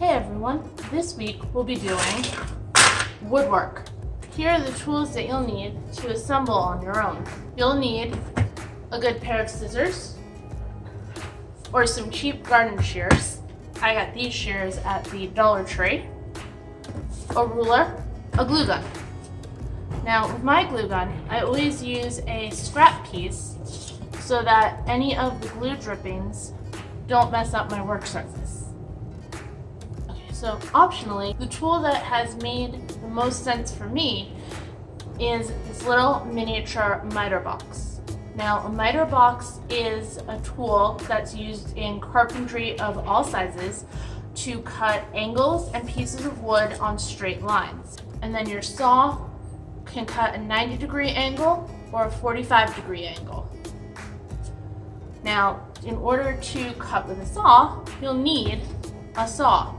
Hey everyone, this week we'll be doing woodwork. Here are the tools that you'll need to assemble on your own. You'll need a good pair of scissors or some cheap garden shears. I got these shears at the Dollar Tree. A ruler, a glue gun. Now with my glue gun, I always use a scrap piece so that any of the glue drippings don't mess up my work surface. So optionally, the tool that has made the most sense for me is this little miniature miter box. Now, a miter box is a tool that's used in carpentry of all sizes to cut angles and pieces of wood on straight lines. And then your saw can cut a 90-degree angle or a 45-degree angle. Now, in order to cut with a saw, you'll need a saw.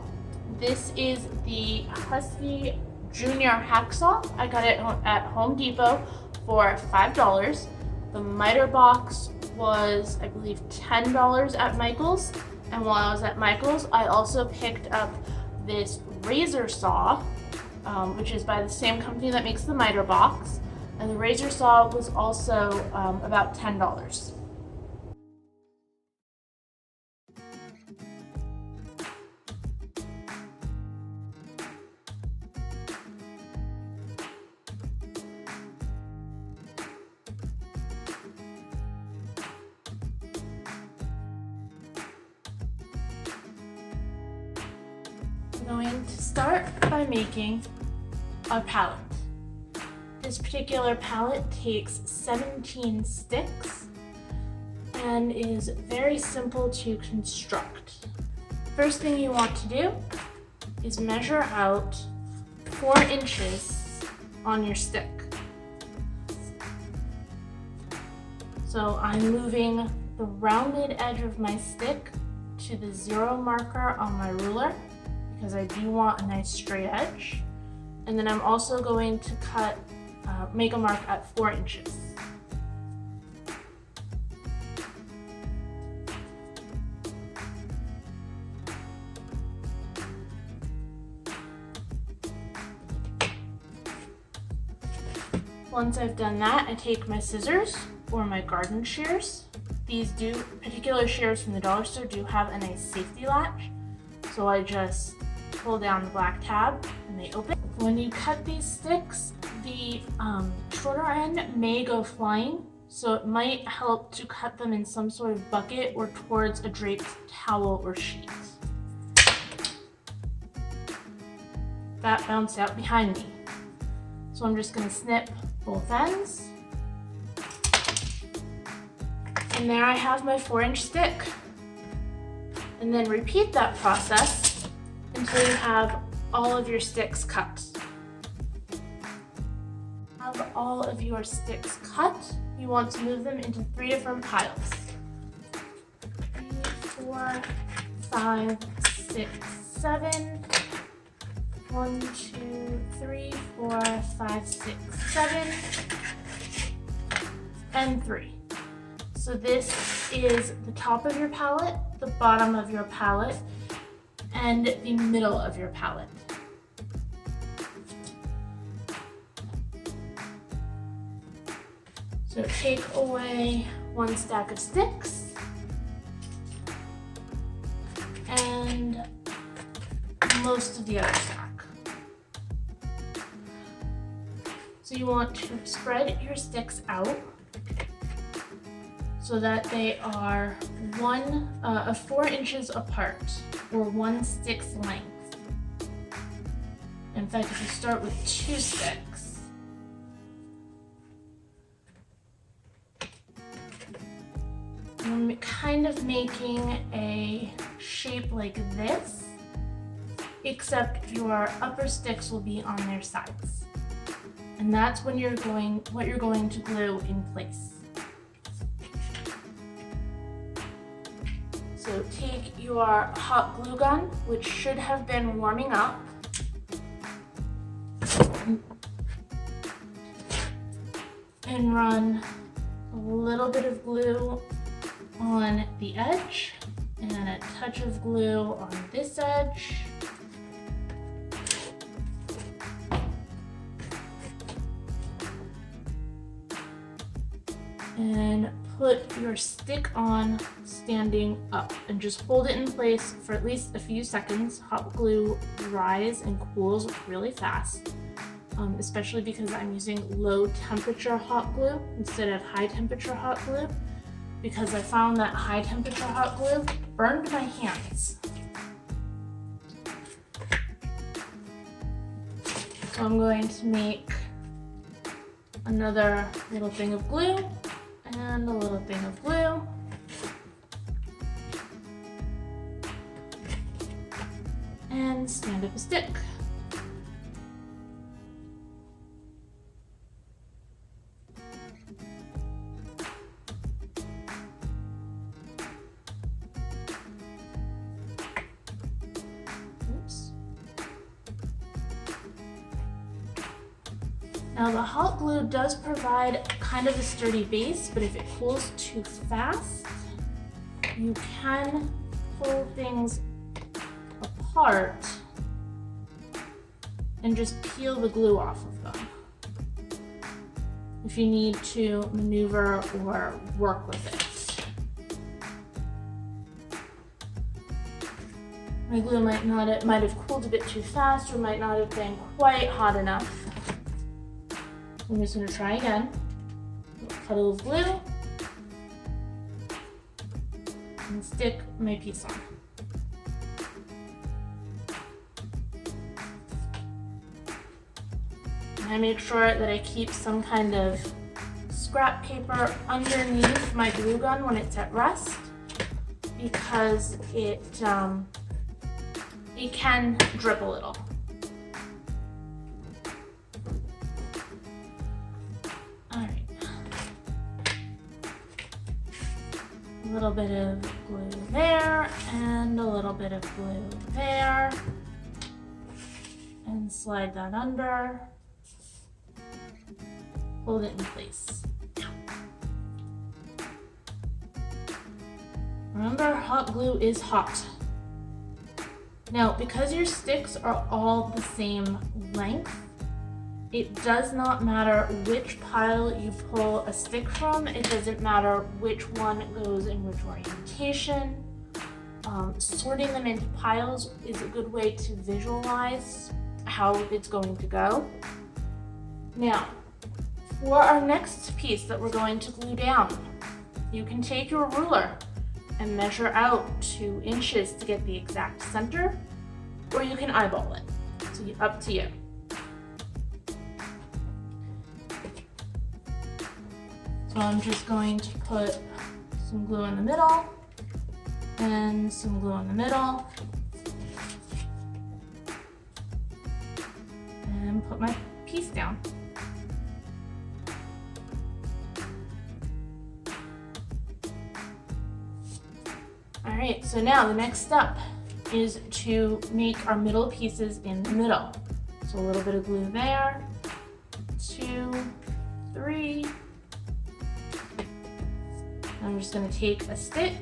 This is the Husky Junior Hacksaw. I got it at Home Depot for $5. The miter box was, I believe, $10 at Michael's. And while I was at Michael's, I also picked up this razor saw, which is by the same company that makes the miter box. And the razor saw was also about $10. I'm going to start by making a pallet. This particular pallet takes 17 sticks and is very simple to construct. First thing you want to do is measure out 4 inches on your stick. So I'm moving the rounded edge of my stick to the 0 marker on my ruler, because I do want a nice straight edge. And then I'm also going to make a mark at 4 inches. Once I've done that, I take my scissors or my garden shears. These particular shears from the dollar store do have a nice safety latch. So I just pull down the black tab and they open. When you cut these sticks, the shorter end may go flying, so it might help to cut them in some sort of bucket or towards a draped towel or sheet. That bounced out behind me. So I'm just going to snip both ends. And there I have my 4-inch stick. And then repeat that process until you have all of your sticks cut. Have all of your sticks cut, you want to move them into 3 different piles. 3, 4, 5, 6, 7. 1, 2, 3, 4, 5, 6, 7, and 3. So this is the top of your pallet, the bottom of your pallet, and the middle of your pallet. So take away 1 stack of sticks and most of the other stack. So you want to spread your sticks out so that they are 4 inches apart, or 1 stick's length. In fact, if you start with 2 sticks, I'm kind of making a shape like this, except your upper sticks will be on their sides. And that's when what you're going to glue in place. So take your hot glue gun, which should have been warming up, and run a little bit of glue on the edge and a touch of glue on this edge. And put your stick on standing up and just hold it in place for at least a few seconds. Hot glue dries and cools really fast, especially because I'm using low temperature hot glue instead of high temperature hot glue, because I found that high temperature hot glue burned my hands. So I'm going to make another little thing of glue and a little thing of glue. And stand up a stick. Oops. Now the hot glue does provide kind of a sturdy base, but if it cools too fast, you can pull things apart and just peel the glue off of them if you need to maneuver or work with it. My glue might have cooled a bit too fast or might not have been quite hot enough. I'm just going to try again. Puddle of glue and stick my piece on. And I make sure that I keep some kind of scrap paper underneath my glue gun when it's at rest, because it can drip a little. A little bit of glue there and a little bit of glue there, and slide that under, hold it in place. Remember, hot glue is hot. Now, because your sticks are all the same length, it does not matter which pile you pull a stick from. It doesn't matter which one goes in which orientation. Sorting them into piles is a good way to visualize how it's going to go. Now, for our next piece that we're going to glue down, you can take your ruler and measure out 2 inches to get the exact center, or you can eyeball it. So up to you. So I'm just going to put some glue in the middle and some glue in the middle and put my piece down. All right, so now the next step is to make our middle pieces in the middle. So a little bit of glue there, 2, 3. I'm just going to take a stick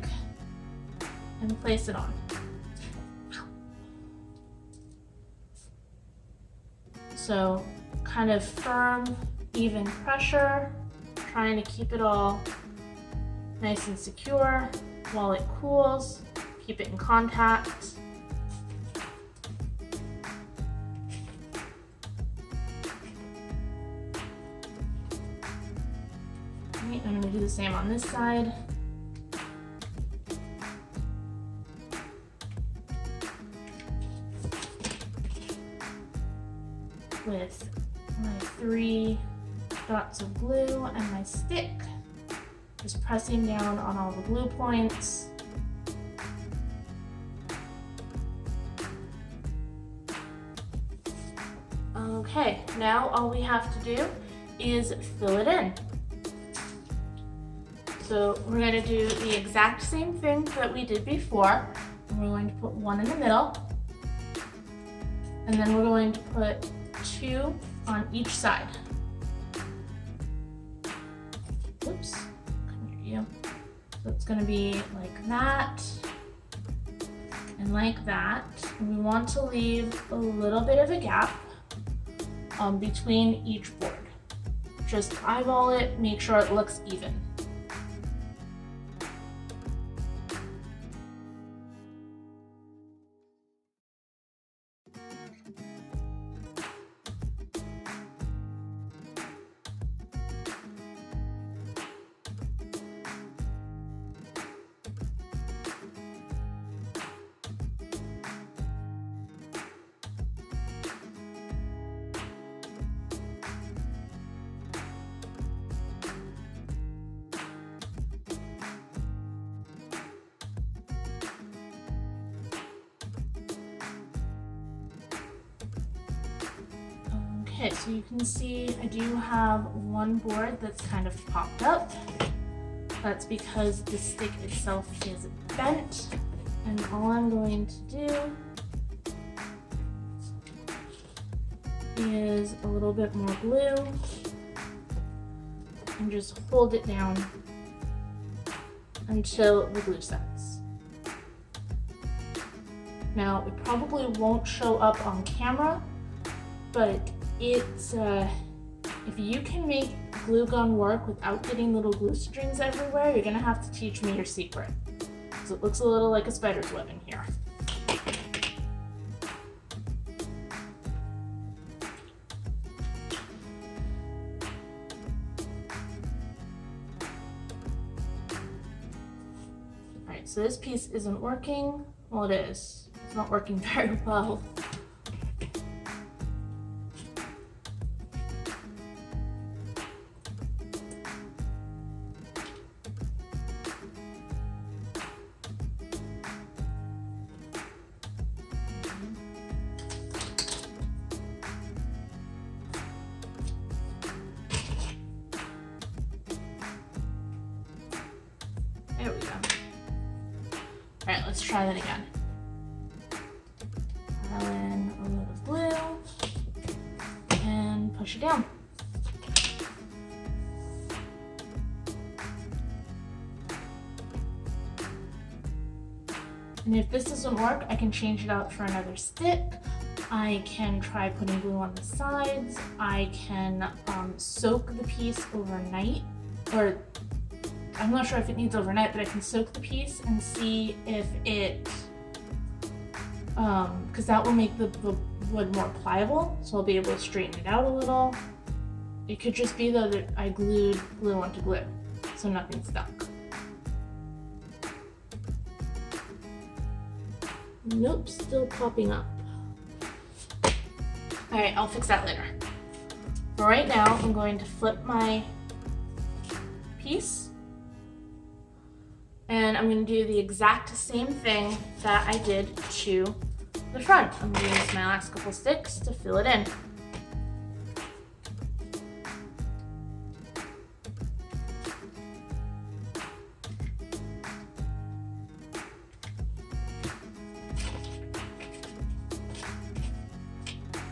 and place it on. So kind of firm, even pressure, trying to keep it all nice and secure while it cools. Keep it in contact. Right, I'm going to do the same on this side. With my 3 dots of glue and my stick, just pressing down on all the glue points. Okay, now all we have to do is fill it in. So we're going to do the exact same thing that we did before. We're going to put 1 in the middle, and then we're going to put 2 on each side. Oops, come near you. So it's going to be like that, And like that, we want to leave a little bit of a gap between each board. Just eyeball it, make sure it looks even. Okay, so you can see I do have one board that's kind of popped up. That's because the stick itself is bent. And all I'm going to do is a little bit more glue and just hold it down until the glue sets. Now, it probably won't show up on camera, but it's if you can make glue gun work without getting little glue strings everywhere, you're gonna have to teach me your secret. So it looks a little like a spider's web in here. Alright, so this piece isn't working. Well, it is. It's not working very well. There we go. All right, let's try that again. Pile in a little of glue and push it down. And if this doesn't work, I can change it out for another stick. I can try putting glue on the sides. I can soak the piece overnight, or I'm not sure if it needs overnight, but I can soak the piece and see if it, because that will make the wood more pliable, so I'll be able to straighten it out a little. It could just be though that I glued glue onto glue, so nothing stuck. Nope, still popping up. All right, I'll fix that later. For right now, I'm going to flip my piece. And I'm going to do the exact same thing that I did to the front. I'm going to use my last couple sticks to fill it in.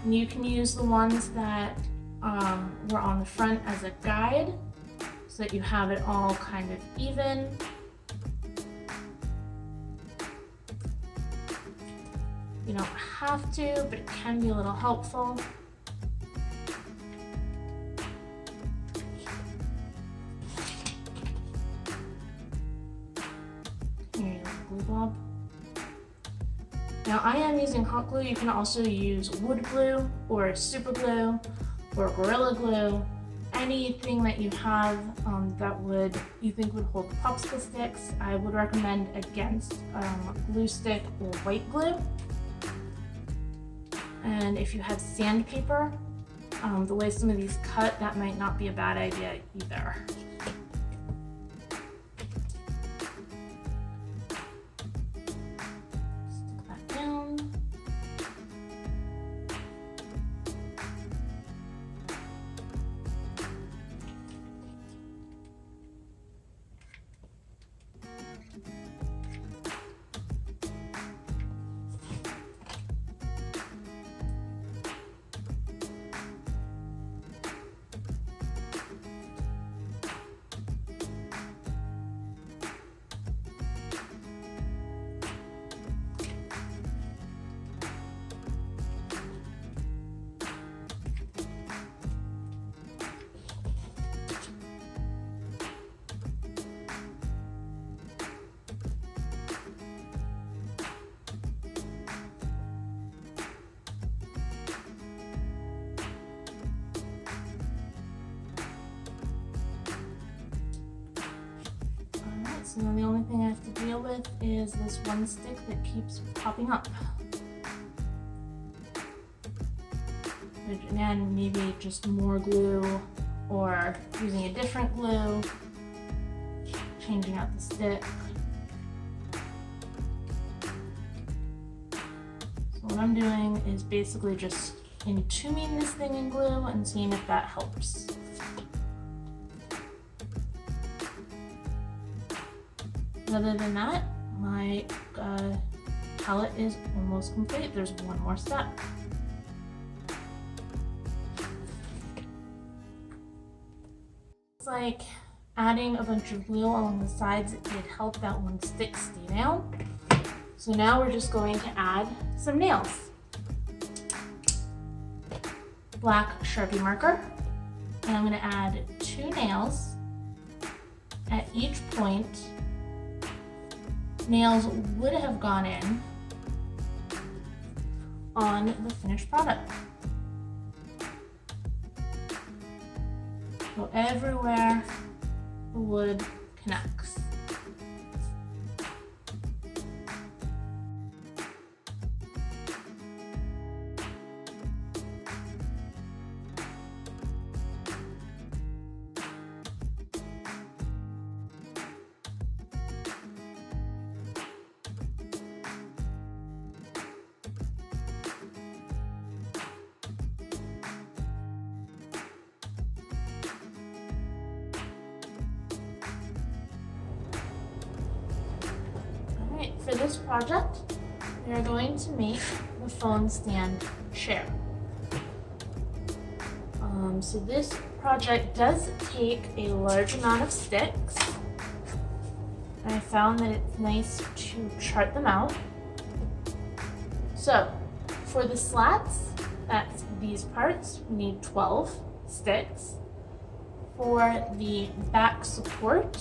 And you can use the ones that were on the front as a guide so that you have it all kind of even. You don't have to, but it can be a little helpful. Here you go, glue blob. Now I am using hot glue. You can also use wood glue or super glue or Gorilla Glue. Anything that you have that you think would hold popsicle sticks. I would recommend against glue stick or white glue. And if you have sandpaper, the way some of these cut, that might not be a bad idea either. Stick that down. So now the only thing I have to deal with is this one stick that keeps popping up. Which, again, maybe just more glue or using a different glue, changing out the stick. So what I'm doing is basically just entombing this thing in glue and seeing if that helps. Other than that, my palette is almost complete. There's one more step. It's like adding a bunch of glue along the sides did help that one stick stay down. So now we're just going to add some nails. Black Sharpie marker, and I'm going to add 2 nails at each point. Nails would have gone in on the finished product. So everywhere the wood connects. For this project, we are going to make the phone stand chair. So this project does take a large amount of sticks. And I found that it's nice to chart them out. So for the slats, that's these parts, we need 12 sticks. For the back support,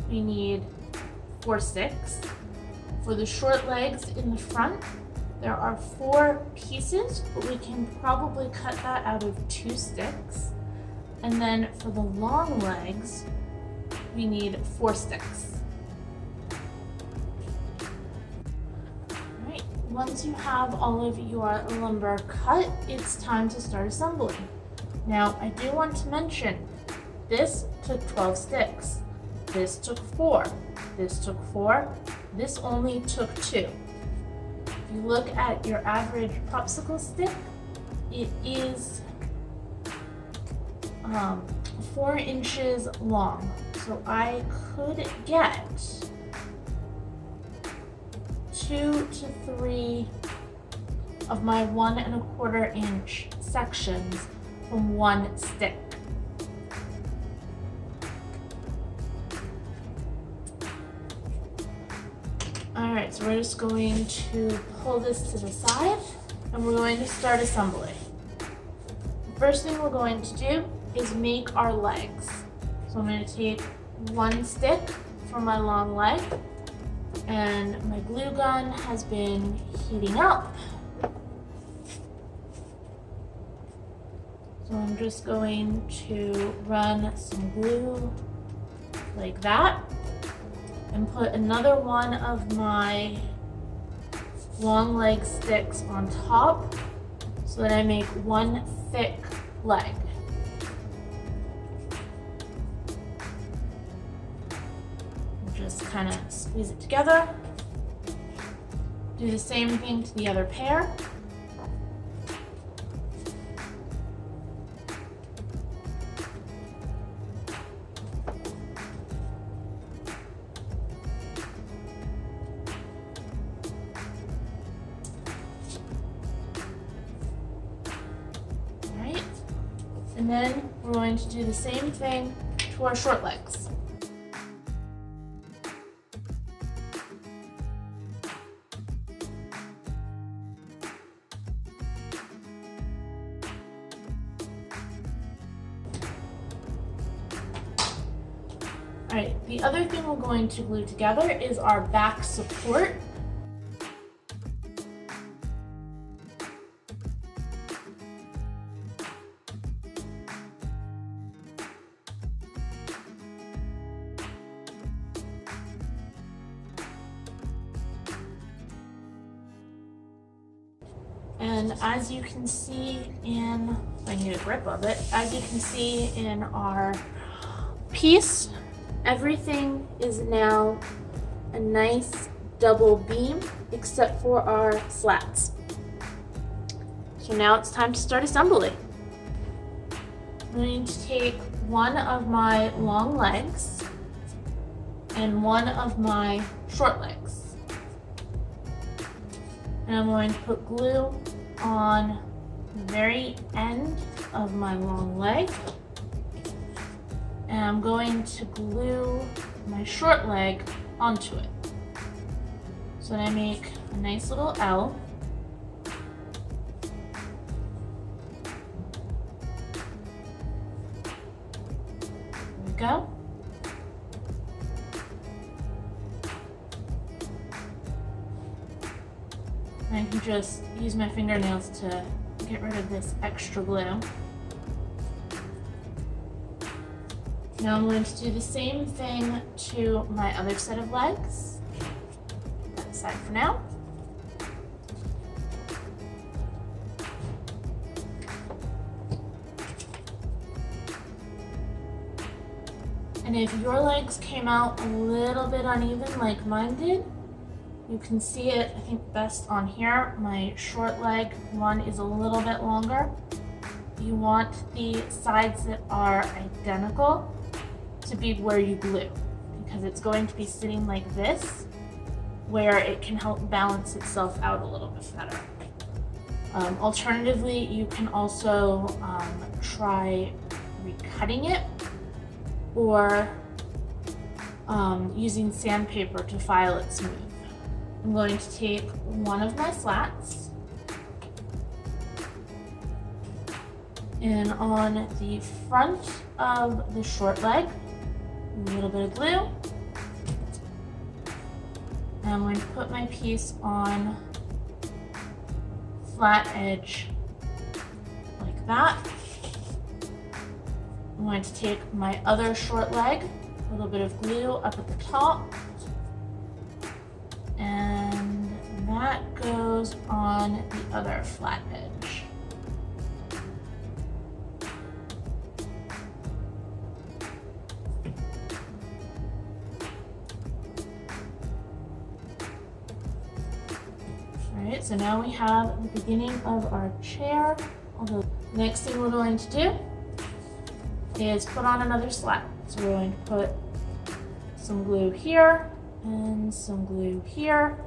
we need 4 sticks. For the short legs in the front, there are 4 pieces, but we can probably cut that out of 2 sticks. And then for the long legs, we need 4 sticks. All right, once you have all of your lumber cut, it's time to start assembling. Now, I do want to mention, this took 12 sticks. This took 4. This took 4. This only took 2. If you look at your average popsicle stick, it is 4 inches long. So I could get 2 to 3 of my 1 1/4 inch sections from one stick. Alright, so we're just going to pull this to the side and we're going to start assembly. The first thing we're going to do is make our legs. So I'm going to take 1 stick for my long leg, and my glue gun has been heating up. So I'm just going to run some glue like that and put another one of my long leg sticks on top so that I make 1 thick leg. Just kind of squeeze it together. Do the same thing to the other pair. And then we're going to do the same thing to our short legs. All right, the other thing we're going to glue together is our back support. And as you can see in, if I need a grip of it, as you can see in our piece, everything is now a nice double beam except for our slats. So now it's time to start assembly. I'm going to take one of my long legs and one of my short legs. And I'm going to put glue on the very end of my long leg. And I'm going to glue my short leg onto it. So then I make a nice little L. There we go. I can just use my fingernails to get rid of this extra glue. Now I'm going to do the same thing to my other set of legs. Put that aside for now. And if your legs came out a little bit uneven like mine did, you can see it, I think, best on here. My short leg one is a little bit longer. You want the sides that are identical to be where you glue, because it's going to be sitting like this, where it can help balance itself out a little bit better. Alternatively, you can also try recutting it or using sandpaper to file it smooth. I'm going to take one of my slats, and on the front of the short leg, a little bit of glue, and I'm going to put my piece on flat edge like that. I'm going to take my other short leg, a little bit of glue up at the top, and that goes on the other flat edge. Alright, so now we have the beginning of our chair. Although the next thing we're going to do is put on another slat. So we're going to put some glue here and some glue here.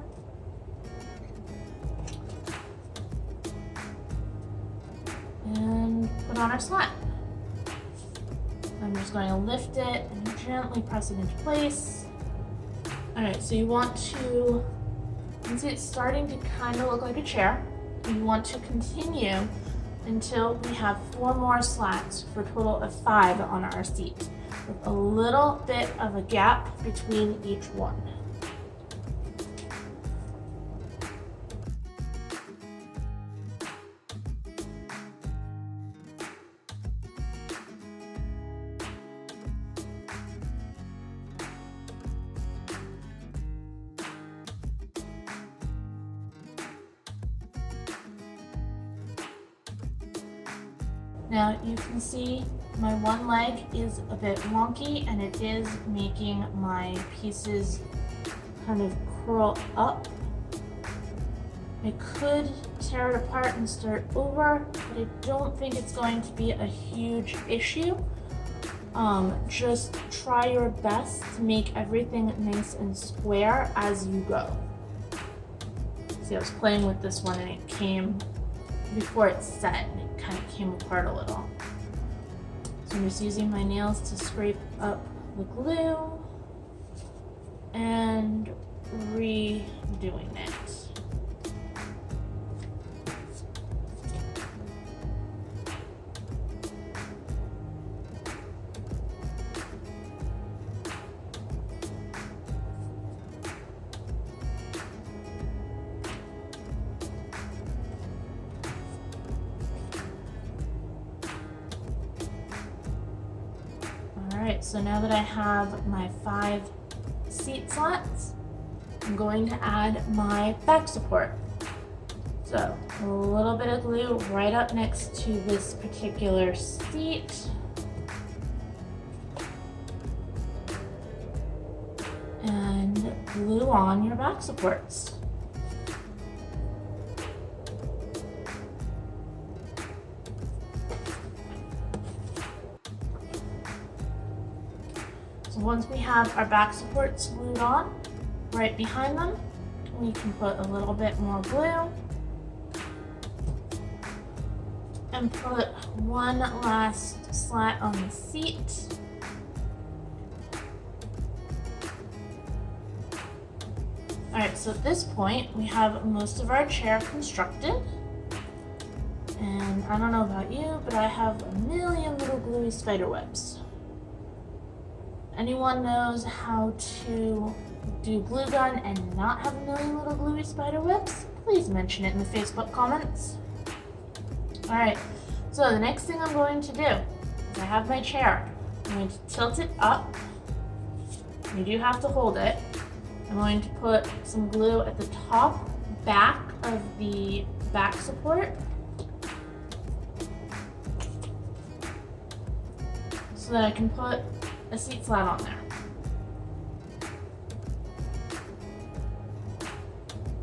And put on our slat. I'm just going to lift it and gently press it into place. Alright, so you want to, you can see it's starting to kind of look like a chair. You want to continue until we have 4 more slats for a total of 5 on our seat, with a little bit of a gap between each one. Now you can see my one leg is a bit wonky, and it is making my pieces kind of curl up. I could tear it apart and start over, but I don't think it's going to be a huge issue. Just try your best to make everything nice and square as you go. See, I was playing with this one and it came, before it set, it kind of came apart a little. So I'm just using my nails to scrape up the glue and redoing it. Alright, so now that I have my 5 seat slats, I'm going to add my back support. So So a little bit of glue right up next to this particular seat. And glue on your back supports. So once we have our back supports glued on, right behind them, we can put a little bit more glue and put one last slat on the seat. All right, so at this point, we have most of our chair constructed. And I don't know about you, but I have a million little gluey spider webs. Anyone knows how to do glue gun and not have a million little gluey spider webs? Please mention it in the Facebook comments. All right, so the next thing I'm going to do is I have my chair. I'm going to tilt it up. You do have to hold it. I'm going to put some glue at the top back of the back support so that I can put a seat slat on there.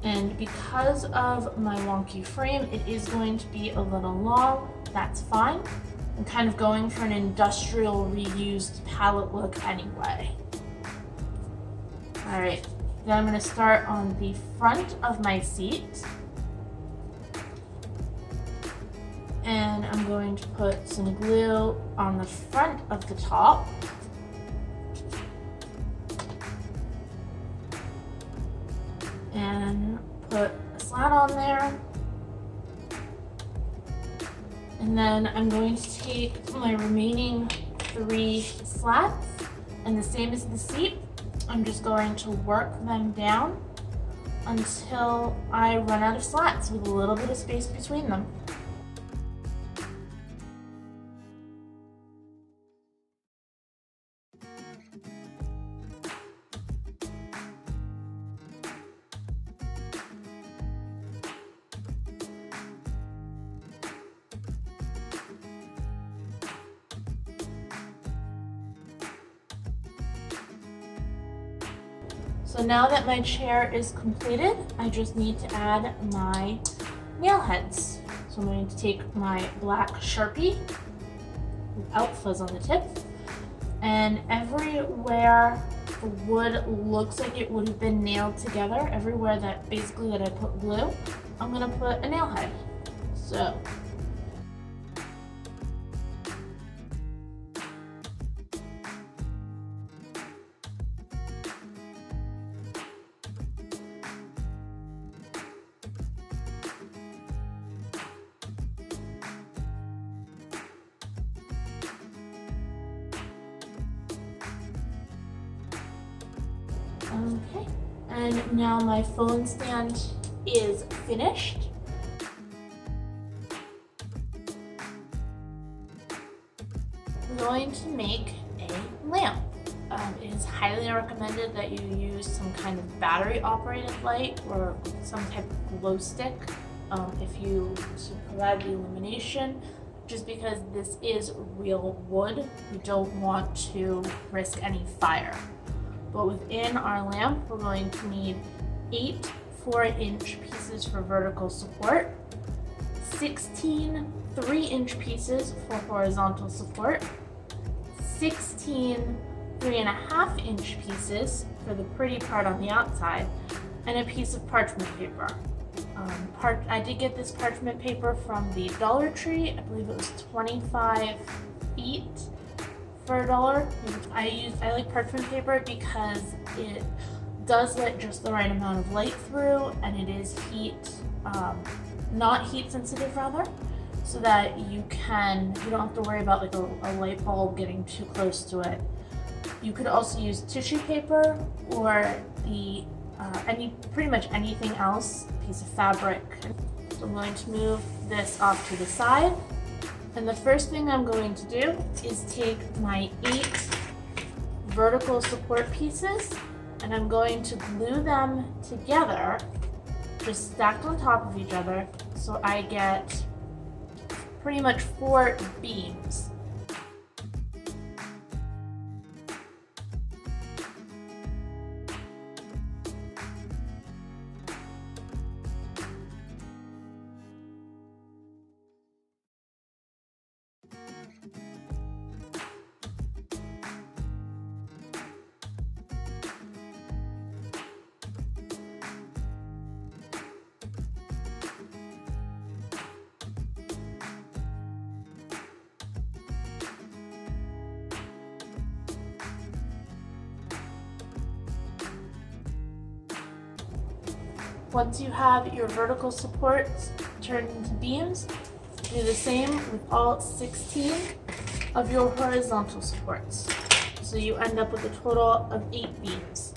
And because of my wonky frame, it is going to be a little long. That's fine. I'm kind of going for an industrial reused pallet look anyway. All right. Then I'm going to start on the front of my seat, and I'm going to put some glue on the front of the top, and put a slat on there, and then I'm going to take my remaining 3 slats, and the same as the seat, I'm just going to work them down until I run out of slats with a little bit of space between them. So now that my chair is completed, I just need to add my nail heads. So I'm going to take my black Sharpie without fuzz on the tip, and everywhere the wood looks like it would have been nailed together, everywhere that I put glue, I'm going to put a nail head. So okay, and now my phone stand is finished. I'm going to make a lamp. It is highly recommended that you use some kind of battery operated light or some type of glow stick to provide the illumination, just because this is real wood. We don't want to risk any fire. But within our lamp, we're going to need 8 4-inch pieces for vertical support, 16 3-inch pieces for horizontal support, 16 3.5-inch pieces for the pretty part on the outside, and a piece of parchment paper. I did get this parchment paper from the Dollar Tree. I believe it was 25 feet for $1. I like parchment paper because it does let just the right amount of light through, and it is not heat sensitive rather, so that you don't have to worry about like a light bulb getting too close to it. You could also use tissue paper or pretty much anything else, a piece of fabric. So I'm going to move this off to the side. And the first thing I'm going to do is take my 8 vertical support pieces, and I'm going to glue them together just stacked on top of each other, so I get pretty much 4 beams. Once you have your vertical supports turned into beams, do the same with all 16 of your horizontal supports. So you end up with a total of 8 beams.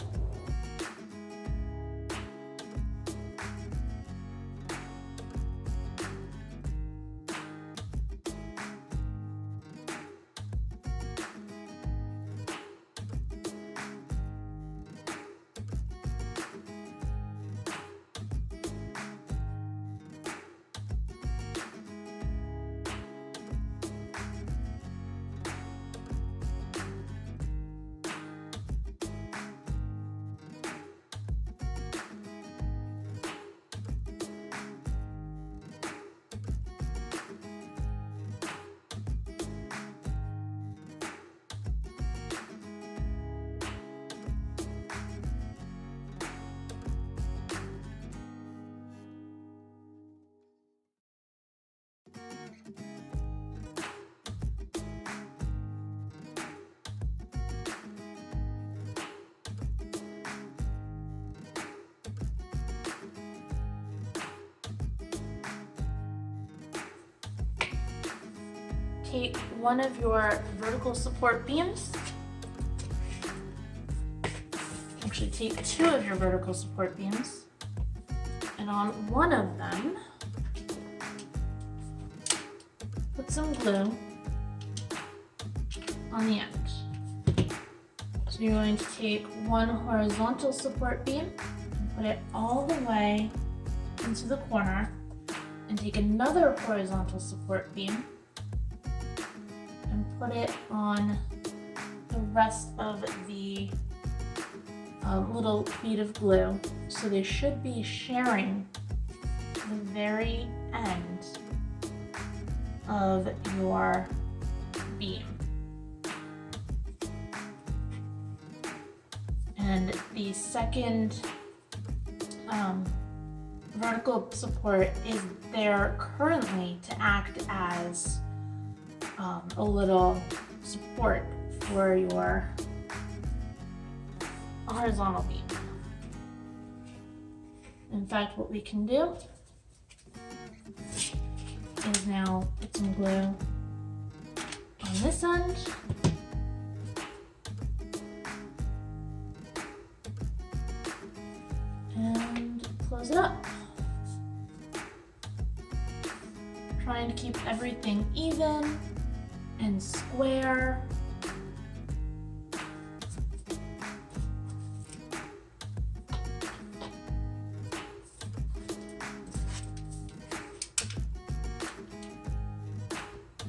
Take one of your vertical support beams, actually take 2 of your vertical support beams, and on one of them, put some glue on the end. So you're going to take one horizontal support beam and put it all the way into the corner, and take another horizontal support beam and put it on the rest of the little bead of glue. So they should be sharing the very end of your beam. And the second vertical support is there currently to act as a little support for your horizontal beam. In fact, what we can do is now put some glue on this end, and close it up. Trying to keep everything even and square.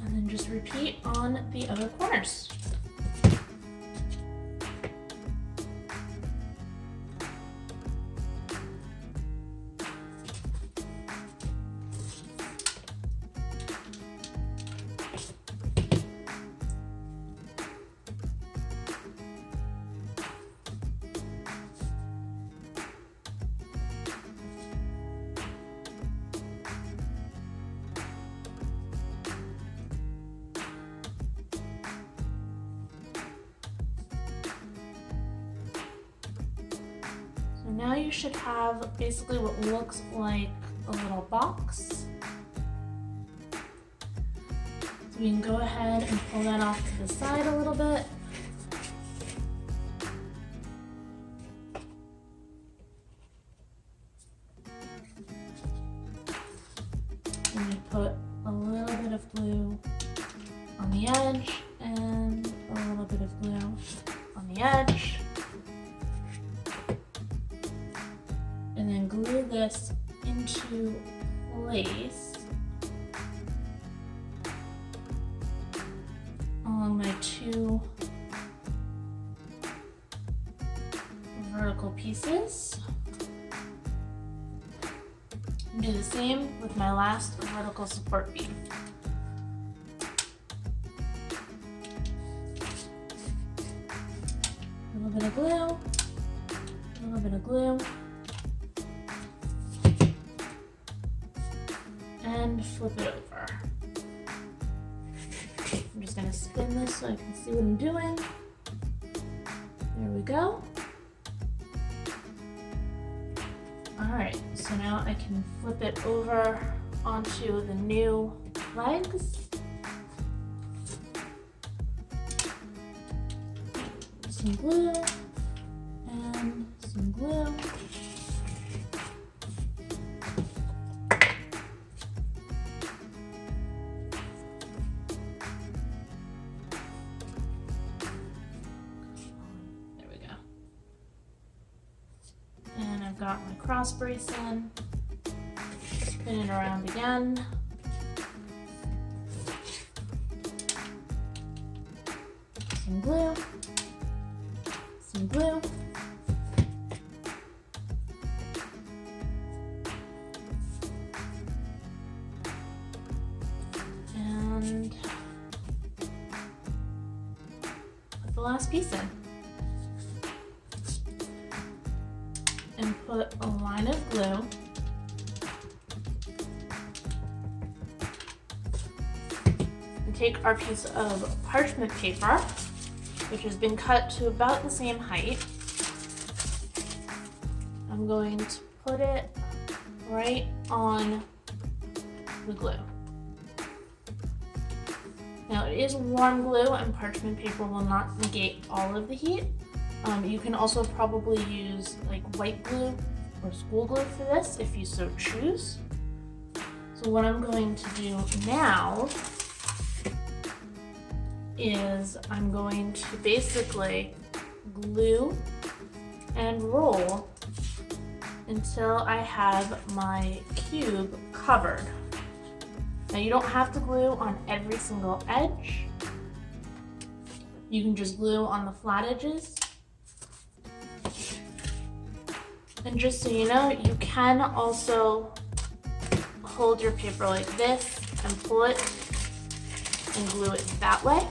And then just repeat on the other corners. So now you should have basically what looks like a little box. So we can go ahead and pull that off to the side a little bit. And we put a little bit of glue on the edge and a little bit of glue on the edge. And then glue this place along my two vertical pieces. And do the same with my last vertical support beam. A little bit of glue, a little bit of glue, and flip it over. I'm just going to spin this so I can see what I'm doing. There we go. Alright, so now I can flip it over onto the new legs. Some glue and some glue. There we go. And I've got my cross brace in. Spin it around again. Some glue. Some glue. And put the last piece in. And put a line of glue and take our piece of parchment paper, which has been cut to about the same height. I'm going to put it right on the glue. Now it is warm glue and parchment paper will not negate all of the heat. You can also probably use like white glue or school glue for this if you so choose. So what I'm going to do now is I'm going to basically glue and roll until I have my cube covered. Now you don't have to glue on every single edge. You can just glue on the flat edges. And just so you know, you can also hold your paper like this and pull it and glue it that way.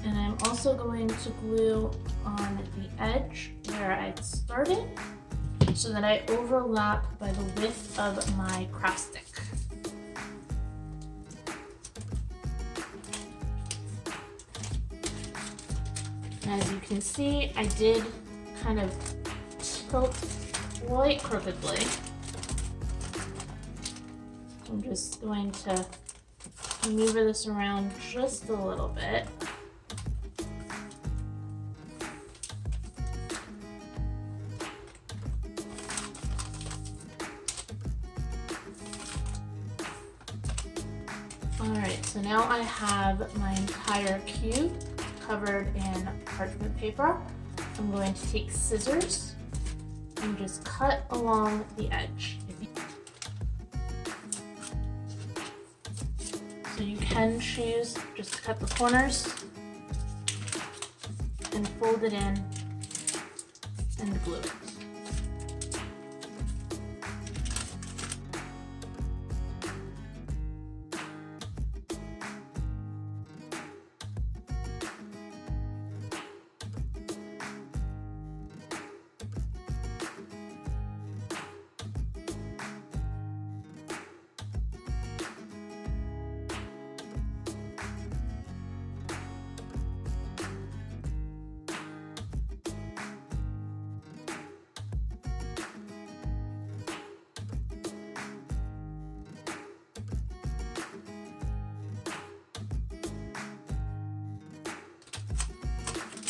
And I'm also going to glue on the edge where I started so that I overlap by the width of my craft stick. And as you can see, I did kind of tilt quite crookedly. I'm just going to maneuver this around just a little bit. Alright, so now I have my entire cube covered in parchment paper. I'm going to take scissors and just cut along the edge. So you can choose just to cut the corners and fold it in and glue it.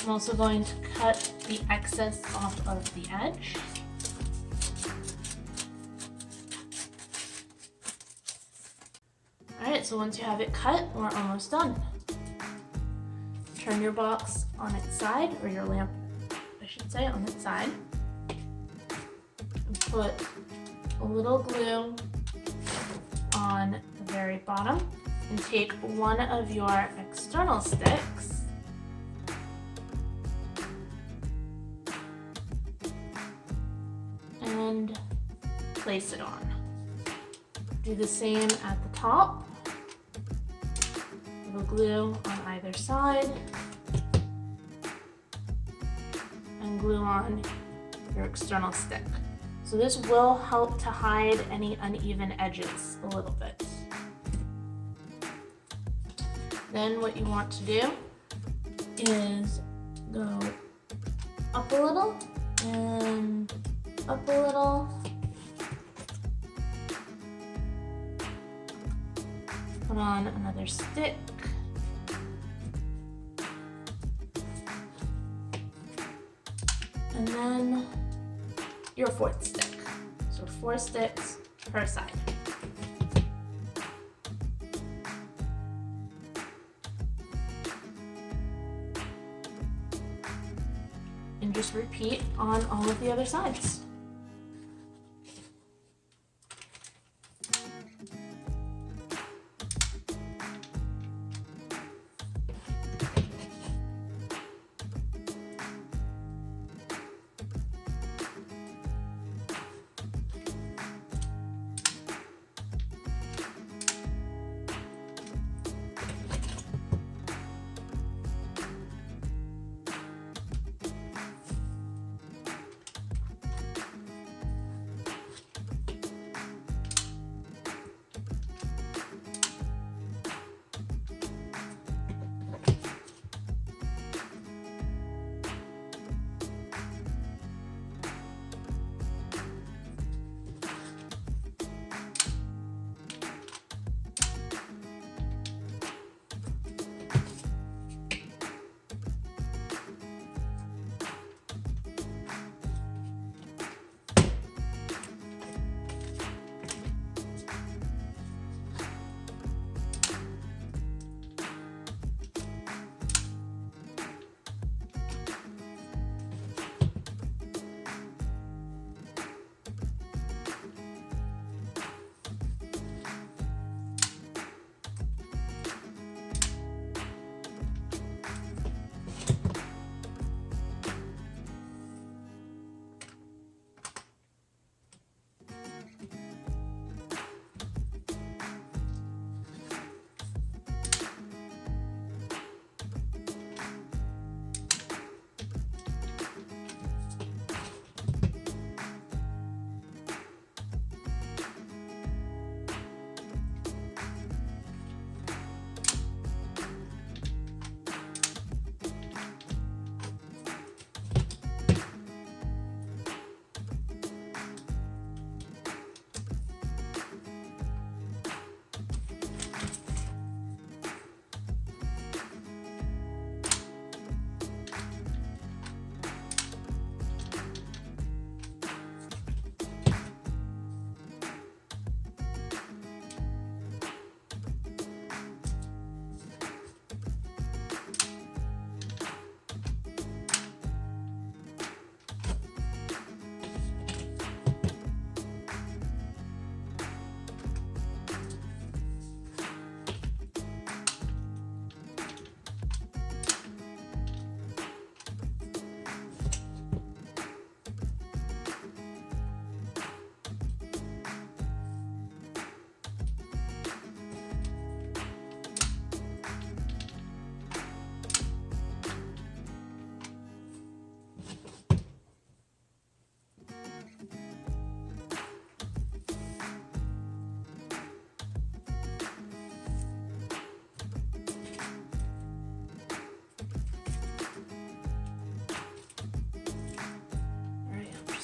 I'm also going to cut the excess off of the edge. Alright, so once you have it cut, we're almost done. Turn your box on its side, or your lamp, I should say, on its side. And put a little glue on the very bottom, and take one of your external sticks and place it on. Do the same at the top. Little glue on either side, and glue on your external stick. So this will help to hide any uneven edges a little bit. Then what you want to do is go up a little and up a little. Put on another stick. And then your fourth stick. So 4 sticks per side. And just repeat on all of the other sides.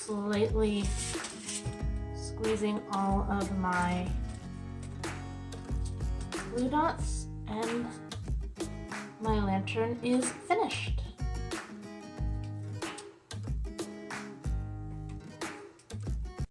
Lightly squeezing all of my glue dots, and my lantern is finished.